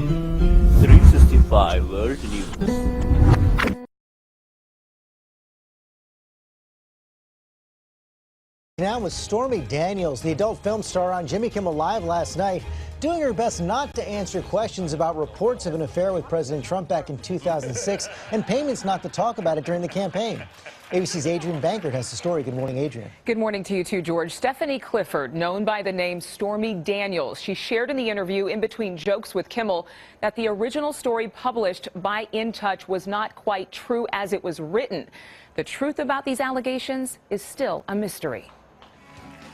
365 World News. Now with Stormy Daniels, the adult film star on Jimmy Kimmel Live last night, doing her best not to answer questions about reports of an affair with President Trump back in 2006 and payments not to talk about it during the campaign. ABC's Adrian Bankert has the story. Good morning, Adrian. Good morning to you too, George. Stephanie Clifford, known by the name Stormy Daniels, she shared in the interview in between jokes with Kimmel that the original story published by In Touch was not quite true as it was written. The truth about these allegations is still a mystery.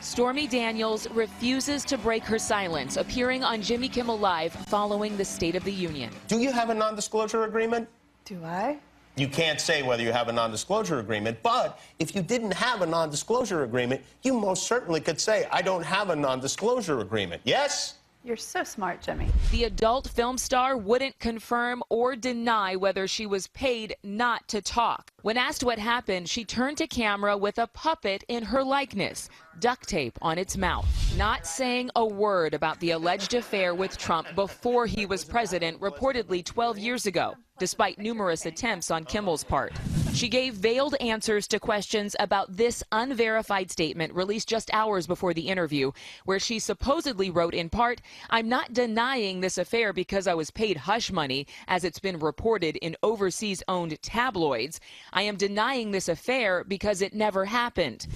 Stormy Daniels refuses to break her silence, appearing on Jimmy Kimmel Live following the State of the Union. Do you have a non-disclosure agreement? Do I? You can't say whether you have a non-disclosure agreement, but if you didn't have a non-disclosure agreement, you most certainly could say, I don't have a non-disclosure agreement. Yes? You're so smart, Jimmy. The adult film star wouldn't confirm or deny whether she was paid not to talk. When asked what happened, she turned to camera with a puppet in her likeness, duct tape on its mouth, not saying a word about the alleged affair with Trump before he was president, reportedly 12 years ago, despite numerous attempts on Kimmel's part. She gave veiled answers to questions about this unverified statement released just hours before the interview, where she supposedly wrote in part, "I'm not denying this affair because I was paid hush money, as it's been reported in overseas-owned tabloids. I am denying this affair because it never happened."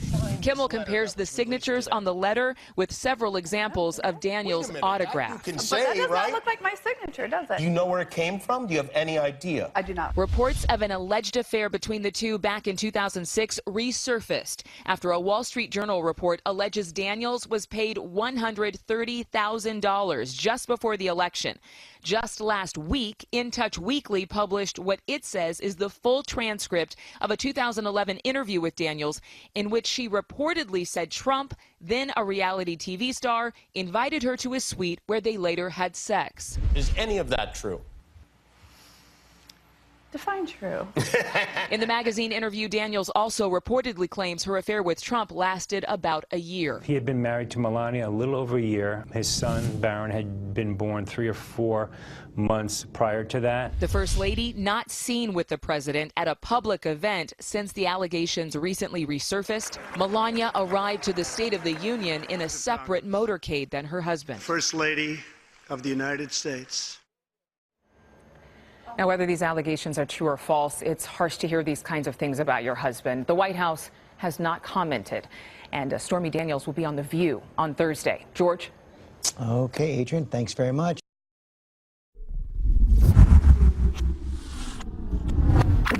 Kimmel compares the signatures on the letter with several examples of Daniels' autograph. You can But say, that does right? not look like my signature, does it? Do you know where it came from? Do you have any idea? I do not. Reports of an alleged affair between the two back in 2006 resurfaced after a Wall Street Journal report alleges Daniels was paid $130,000 just before the election. Just last week, In Touch Weekly published what it says is the full transcript of a 2011 interview with Daniels, in which she reportedly said Trump, then a reality TV star, invited her to his suite where they later had sex. Is any of that true? Define true. In the magazine interview, Daniels also reportedly claims her affair with Trump lasted about a year. He had been married to Melania a little over a year. His son, Barron, had been born 3 or 4 months prior to that. The First Lady not seen with the president at a public event since the allegations recently resurfaced. Melania arrived to the State of the Union in a separate motorcade than her husband. First Lady of the United States. Now, whether these allegations are true or false, it's harsh to hear these kinds of things about your husband. The White House has not commented. And Stormy Daniels will be on The View on Thursday. George? Okay, Adrian, thanks very much.